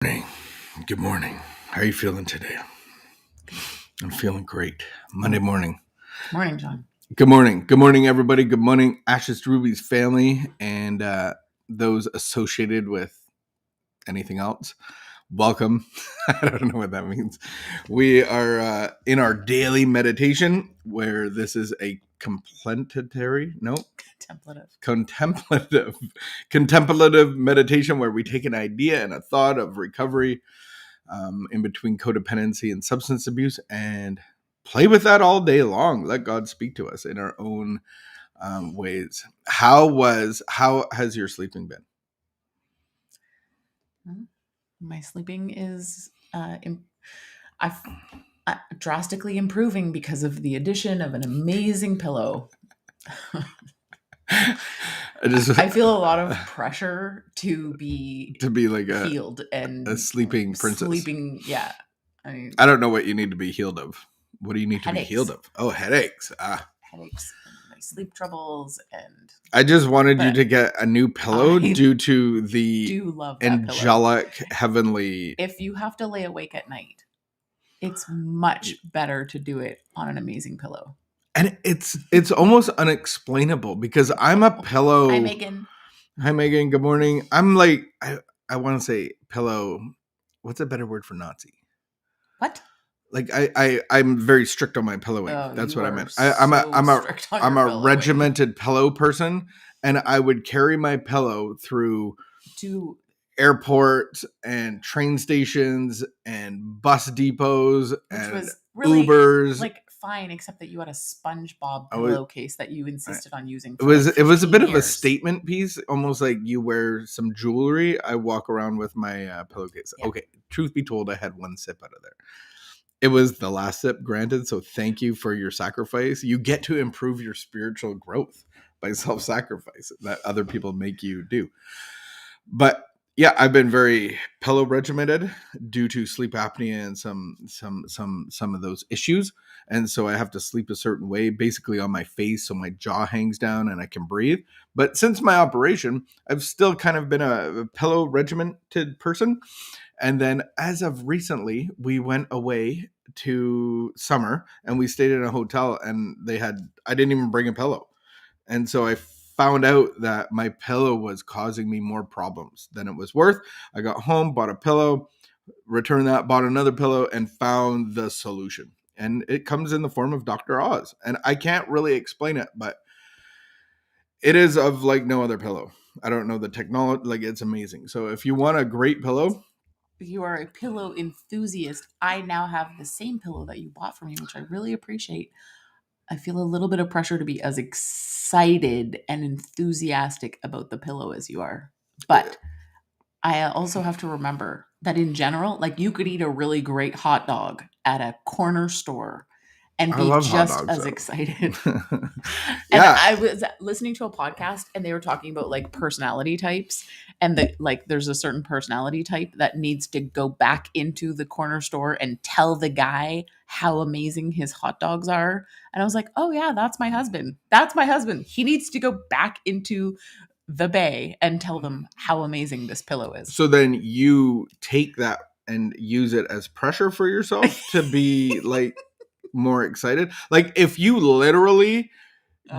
Morning. Good morning. How are you feeling today? I'm feeling great. Monday morning. Morning, John. Good morning. Good morning, everybody. Good morning, Ashes to Rubies family and those associated with anything else. Welcome. I don't know what that means. We are in our daily meditation where this is a contemplative meditation where we take an idea and a thought of recovery in between codependency and substance abuse and play with that all day long. Let God speak to us in our own ways. How has your sleeping been? My sleeping is drastically improving because of the addition of an amazing pillow. I feel a lot of pressure to be like healed and a sleeping princess. Yeah. I don't know what you need to be healed of. What do you need headaches. to be healed of? Oh, headaches. Headaches and my sleep troubles. And I just wanted you to get a new pillow due to the angelic pillow. Heavenly. If you have to lay awake at night, it's much better to do it on an amazing pillow. And it's almost unexplainable because I'm a pillow. Hi, Megan. Hi, Megan. Good morning. I'm like, I want to say pillow. What's a better word for Nazi? What? Like I'm very strict on my pillowing. That's what I meant. I'm a regimented pillow person, and I would carry my pillow through to airports and train stations and bus depots and was really, Ubers. Like fine, except that you had a SpongeBob pillowcase that you insisted on using. It was a bit of a statement piece, almost like you wear some jewelry. I walk around with my pillowcase. Yeah. Okay, truth be told, I had one sip out of there. It was the last sip, granted. So thank you for your sacrifice. You get to improve your spiritual growth by self-sacrifice that other people make you do. But yeah, I've been very pillow regimented due to sleep apnea and some of those issues. And so I have to sleep a certain way, basically on my face, so my jaw hangs down and I can breathe. But since my operation, I've still kind of been a pillow regimented person. And then as of recently, we went away to summer and we stayed in a hotel and I didn't even bring a pillow. And so I found out that my pillow was causing me more problems than it was worth. I got home, bought a pillow, returned that, bought another pillow, and found the solution. And it comes in the form of Dr. Oz. And I can't really explain it, but it is of like no other pillow. I don't know the technology, like it's amazing. So if you want a great pillow, you are a pillow enthusiast. I now have the same pillow that you bought for me, which I really appreciate. I feel a little bit of pressure to be as excited and enthusiastic about the pillow as you are. But I also have to remember that in general, like you could eat a really great hot dog at a corner store and be just as excited. And I was listening to a podcast and they were talking about like personality types and there's a certain personality type that needs to go back into the corner store and tell the guy how amazing his hot dogs are. And I was like, oh yeah, that's my husband. That's my husband. He needs to go back into the bay and tell them how amazing this pillow is. So then you take that and use it as pressure for yourself to be like more excited. Like if you literally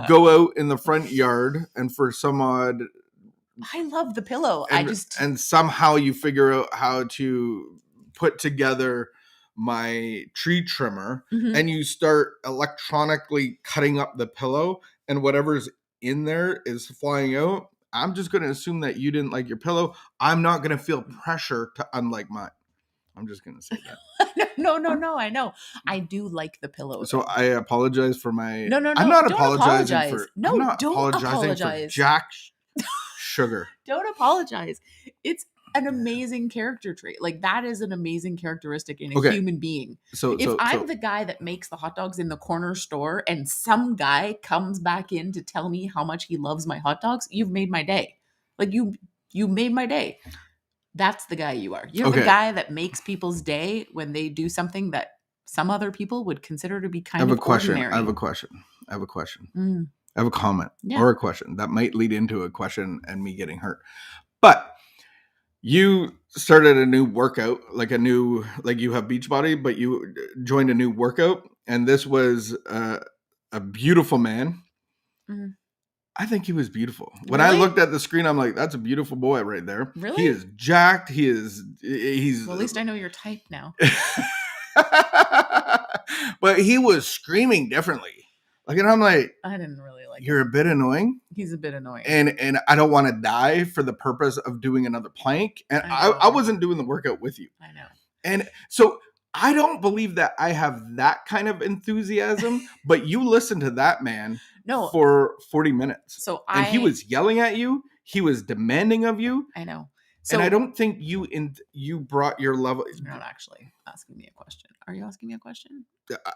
go out in the front yard and for some odd, I love the pillow. And somehow you figure out how to put together my tree trimmer and you start electronically cutting up the pillow and whatever's in there is flying out. I'm just going to assume that you didn't like your pillow. I'm not going to feel pressure to unlike mine. I'm just going to say that. No. I know. I do like the pillow. So I apologize for my... No. I'm not apologizing for... No, I'm not don't apologize for Jack Sugar. Don't apologize. It's an amazing character trait. Like that is an amazing characteristic in a human being. So if I'm the guy that makes the hot dogs in the corner store and some guy comes back in to tell me how much he loves my hot dogs, you've made my day. Like you made my day. That's the guy you are. You're the guy that makes people's day when they do something that some other people would consider to be kind of ordinary. I have a question. I have a comment or a question that might lead into a question and me getting hurt. But you started a new workout, like you have Beachbody, but you joined a new workout, and this was a beautiful man. Mhm. I think he was beautiful. When I Really? looked at the screen, I'm like, that's a beautiful boy right there. Really? He is jacked. He's Well, at least I know your type now. but he was screaming differently. Like, and I'm like, I didn't really like you're him. a bit annoying. He's a bit annoying. And I don't want to die for the purpose of doing another plank. And I wasn't doing the workout with you. I know. And so I don't believe that I have that kind of enthusiasm, but you listened to that man for 40 minutes. So and he was yelling at you. He was demanding of you. I know. So, and I don't think you brought your level. You're not actually asking me a question. Are you asking me a question?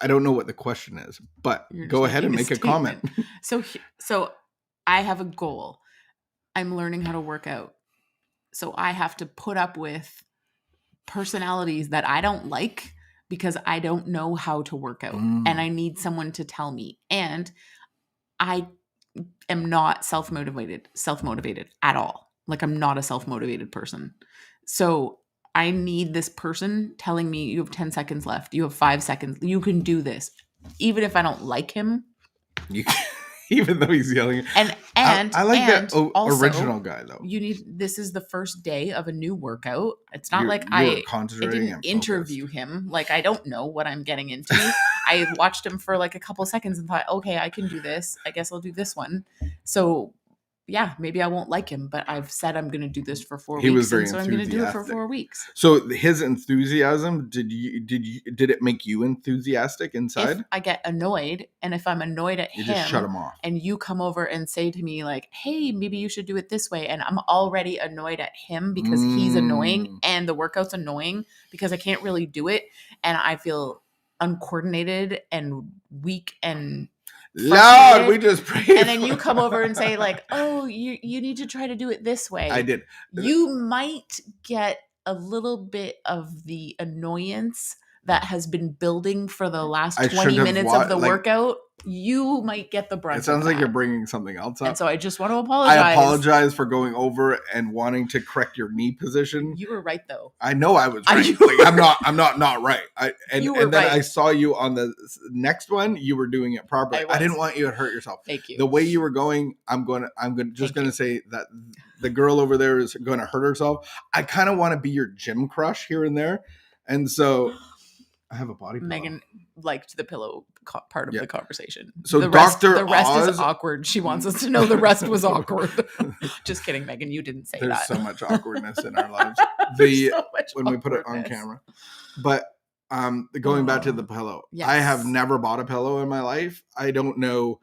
I don't know what the question is, but go ahead and make a comment. So I have a goal. I'm learning how to work out. So I have to put up with personalities that I don't like because I don't know how to work out. And I need someone to tell me. And I am not self-motivated at all. Like, I'm not a self-motivated person. So I need this person telling me, you have 10 seconds left. You have 5 seconds. You can do this. Even if I don't like him. Even though he's yelling. And I like that also, original guy, though. This is the first day of a new workout. It's not I didn't interview him. Like, I don't know what I'm getting into. I watched him for like a couple seconds and thought, okay, I can do this. I guess I'll do this one. So yeah, maybe I won't like him, but I've said I'm going to do this for 4 weeks. He was very so I'm going to do it for 4 weeks. So his enthusiasm, did it make you enthusiastic inside? If I get annoyed, and if I'm annoyed at him, just shut him off. And you come over and say to me like, hey, maybe you should do it this way. And I'm already annoyed at him because he's annoying and the workout's annoying because I can't really do it. And I feel uncoordinated and weak and Lord, we just prayed. And then you come over and say like, oh, you need to try to do it this way. I did. You might get a little bit of the annoyance that has been building for the last 20 minutes of the workout. You might get the brunt. It sounds like you're bringing something else up. And so I just want to apologize. I apologize for going over and wanting to correct your knee position. You were right, though. I know I was right. Like, I'm not right. And then right. I saw you on the next one. You were doing it properly. I didn't want you to hurt yourself. Thank you. The way you were going, I'm going to say that the girl over there is going to hurt herself. I kind of want to be your gym crush here and there, and so. I have a body pillow. Megan liked the pillow part of the conversation. So the rest is awkward. She wants us to know the rest was awkward. Just kidding, Megan. You didn't say There's that. So much awkwardness in our lives. When we put it on camera. But going back to the pillow. Yes. I have never bought a pillow in my life. I don't know.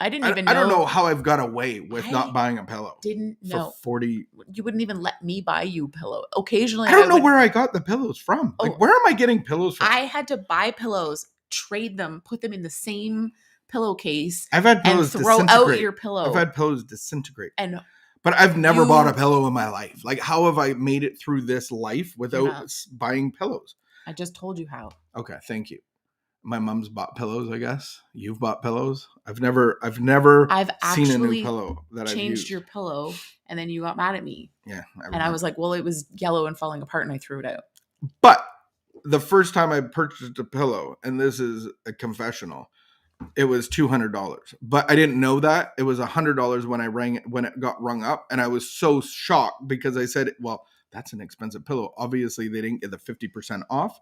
I don't know how I've got away with not buying a pillow. Didn't know. 40. You wouldn't even let me buy you a pillow. Occasionally, I don't know where I got the pillows from. Like, where am I getting pillows from? I had to buy pillows, trade them, put them in the same pillowcase. I've had pillows and throw out your pillow. I've had pillows disintegrate. But I've never bought a pillow in my life. Like, how have I made it through this life without buying pillows? I just told you how. Okay, thank you. My mom's bought pillows, I guess. You've bought pillows. I've seen a new pillow that I've changed your pillow, and then you got mad at me. Yeah. I was like, well, it was yellow and falling apart, and I threw it out. But the first time I purchased a pillow, and this is a confessional, it was $200. But I didn't know that. It was $100 when it got rung up, and I was so shocked because I said, well, that's an expensive pillow. Obviously, they didn't get the 50% off.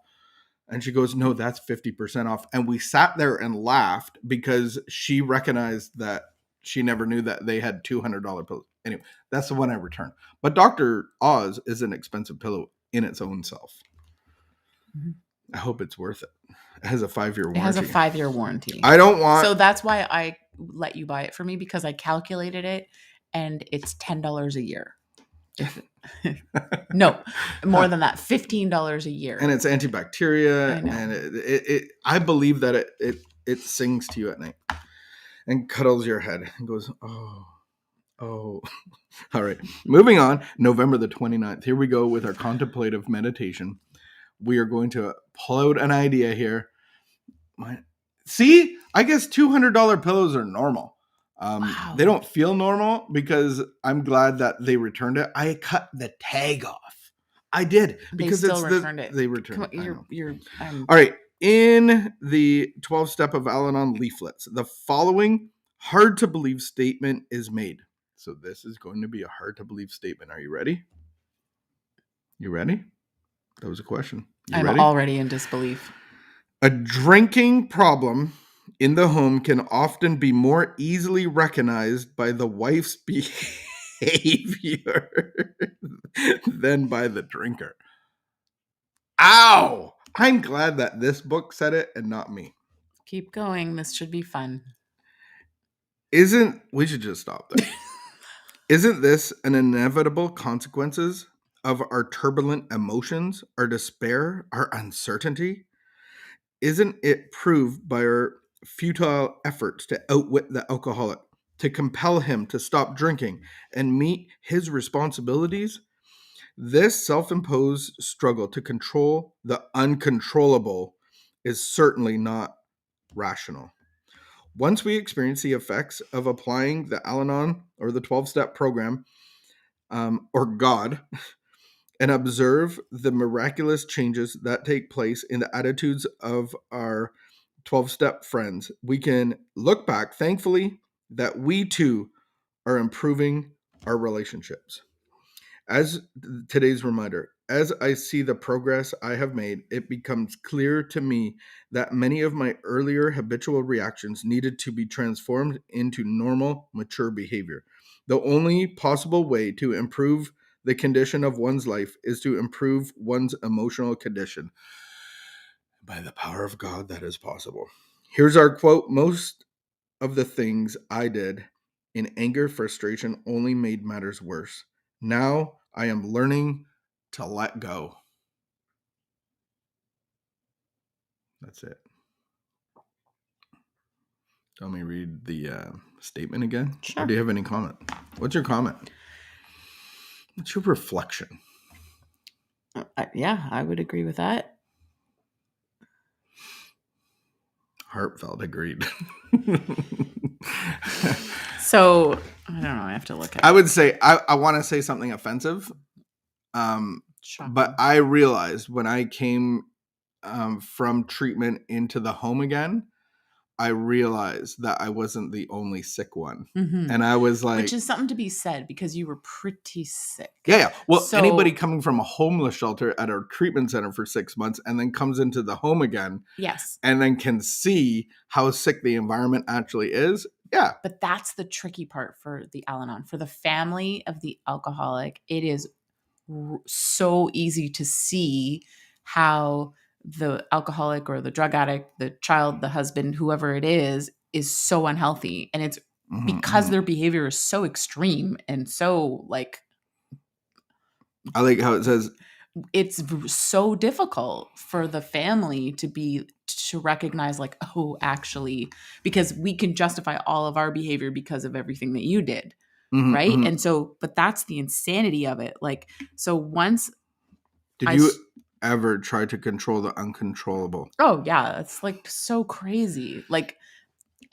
And she goes, no, that's 50% off. And we sat there and laughed because she recognized that she never knew that they had $200 pillows. Anyway, that's the one I returned. But Dr. Oz is an expensive pillow in its own self. Mm-hmm. I hope it's worth it. It has a 5-year warranty. It has a 5-year warranty. I don't want... So that's why I let you buy it for me, because I calculated it and it's $10 a year. No, more than that, $15 a year. And it's antibacteria, and it I believe that it sings to you at night and cuddles your head and goes, oh. All right, moving on. November the 29th. Here we go with our contemplative meditation. We are going to pull out an idea here. See, I guess $200 pillows are normal. Wow. They don't feel normal because I'm glad that they returned it. I cut the tag off. I did, They because still it's returned it. they returned Come it. I on, know. All right. In the 12 step of Al-Anon leaflets, the following hard to believe statement is made. So this is going to be a hard to believe statement. Are you ready? You ready? That was a question. You I'm ready? already in disbelief. A drinking problem in the home can often be more easily recognized by the wife's behavior than by the drinker. Ow! I'm glad that this book said it and not me. Keep going. This should be fun. We should just stop there. Isn't this an inevitable consequences of our turbulent emotions, our despair, our uncertainty? Isn't it proved by our futile efforts to outwit the alcoholic, to compel him to stop drinking and meet his responsibilities? This self-imposed struggle to control the uncontrollable is certainly not rational. Once we experience the effects of applying the Al-Anon or the 12-step program, or God, and observe the miraculous changes that take place in the attitudes of our 12-step friends, we can look back thankfully that we too are improving our relationships. As today's reminder, as I see the progress I have made, it becomes clear to me that many of my earlier habitual reactions needed to be transformed into normal, mature behavior. The only possible way to improve the condition of one's life is to improve one's emotional condition. By the power of God, that is possible. Here's our quote: most of the things I did in anger, frustration only made matters worse. Now I am learning to let go. That's it. Let me read the statement again. Sure. Or do you have any comment? What's your comment? What's your reflection? Yeah, I would agree with that. Heartfelt agreed. So, I don't know. I have to look at I would say, I want to say something offensive. But I realized when I came from treatment into the home again, I realized that I wasn't the only sick one. Mm-hmm. And I was like, which is something to be said because you were pretty sick. Yeah. Well, anybody coming from a homeless shelter at our treatment center for 6 months and then comes into the home again. Yes. And then can see how sick the environment actually is. Yeah. But that's the tricky part for the Al-Anon. For the family of the alcoholic, it is so easy to see how the alcoholic or the drug addict, the child, the husband, whoever it is so unhealthy. And it's because their behavior is so extreme and so like, I like how it says, it's so difficult for the family to recognize like, oh, actually, because we can justify all of our behavior because of everything that you did. Right. And so, but that's the insanity of it. Like, so once did you ever try to control the uncontrollable? Oh yeah, it's like so crazy. Like,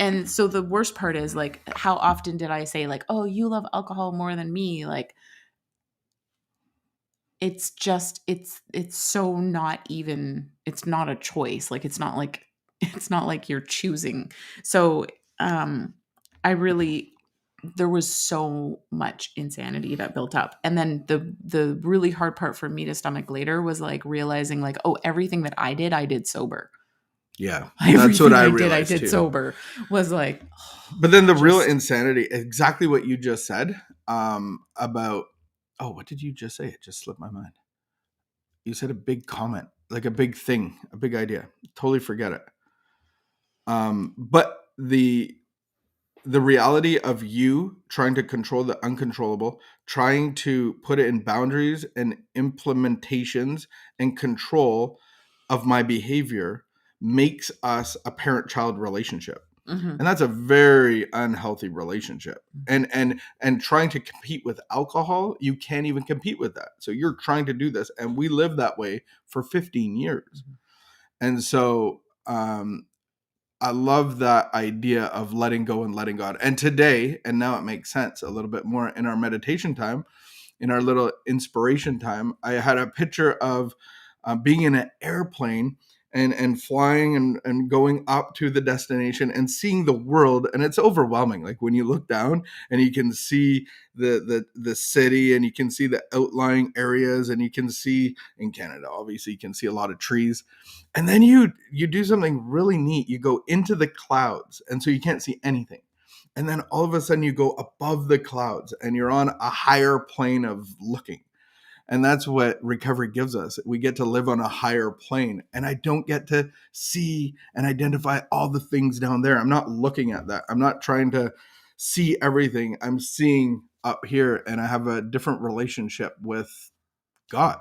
and so the worst part is like, how often did I say like, oh, you love alcohol more than me? Like, it's just it's so not even, it's not a choice. Like, it's not like you're choosing. So I really, there was so much insanity that built up. And then the really hard part for me to stomach later was like realizing like, oh, everything that I did sober. Yeah, that's what I realized. I did too. Sober was like, but then the real insanity, exactly what you just said, about, oh, what did you just say? It just slipped my mind. You said a big comment, like a big thing, a big idea. Totally forget it. But the reality of you trying to control the uncontrollable, trying to put it in boundaries and implementations and control of my behavior makes us a parent-child relationship. And that's a very unhealthy relationship. And trying to compete with alcohol, you can't even compete with that. So you're trying to do this, and we lived that way for 15 years. And so I love that idea of letting go and letting God. And today, and now it makes sense a little bit more in our meditation time, in our little inspiration time, I had a picture of being in an airplane and flying and going up to the destination and seeing the world. And it's overwhelming. Like when you look down and you can see the city, and you can see the outlying areas, and you can see, in Canada, obviously, you can see a lot of trees. And then you do something really neat. You go into the clouds, and so you can't see anything. And then all of a sudden you go above the clouds and you're on a higher plane of looking. And that's what recovery gives us. We get to live on a higher plane. And I don't get to see and identify all the things down there. I'm not looking at that. I'm not trying to see everything. I'm seeing up here, and I have a different relationship with God.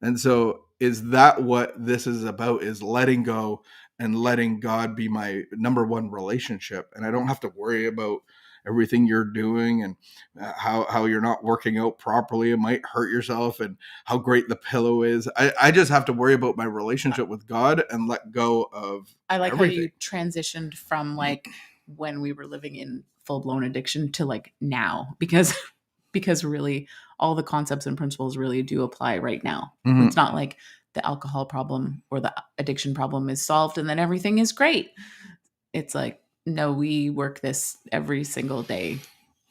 And so is that what this is about, is letting go and letting God be my number one relationship. And I don't have to worry about everything you're doing and how you're not working out properly. It might hurt yourself, and how great the pillow is. I just have to worry about my relationship with God and let go of I like everything. how you transitioned from like when we were living in full-blown addiction to like now, because really all the concepts and principles really do apply right now. Mhm. It's not like the alcohol problem or the addiction problem is solved and then everything is great. It's like, no, we work this every single day.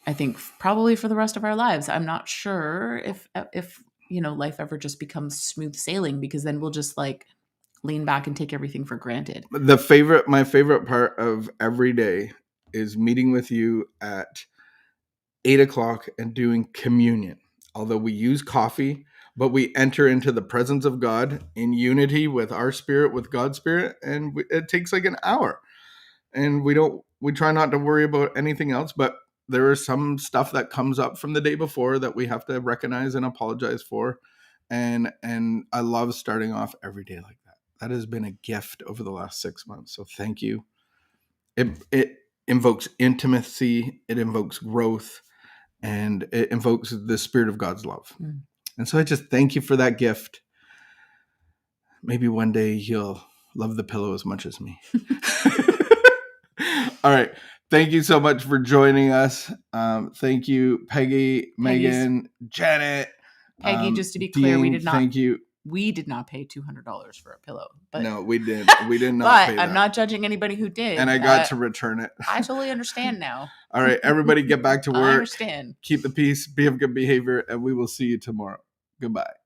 I think probably for the rest of our lives. I'm not sure if life ever just becomes smooth sailing, because then we'll just like lean back and take everything for granted. My favorite part of every day is meeting with you at 8:00 and doing communion. Although we use coffee, but we enter into the presence of God in unity with our spirit, with God's spirit, and it takes like an hour. And we try not to worry about anything else, but there is some stuff that comes up from the day before that we have to recognize and apologize for. And I love starting off every day like that. That has been a gift over the last 6 months. So thank you. It invokes intimacy, it invokes growth, and it invokes the spirit of God's love. And so I just thank you for that gift. Maybe one day you'll love the pillow as much as me. All right. Thank you so much for joining us. Thank you, Peggy, Megan, Janet. Peggy, just to be clear, Dean, thank you. We did not pay $200 for a pillow. But no, we didn't. We did not but pay that. I'm not judging anybody who did. And I got to return it. I totally understand now. All right, everybody get back to work. I understand. Keep the peace, be of good behavior, and we will see you tomorrow. Goodbye.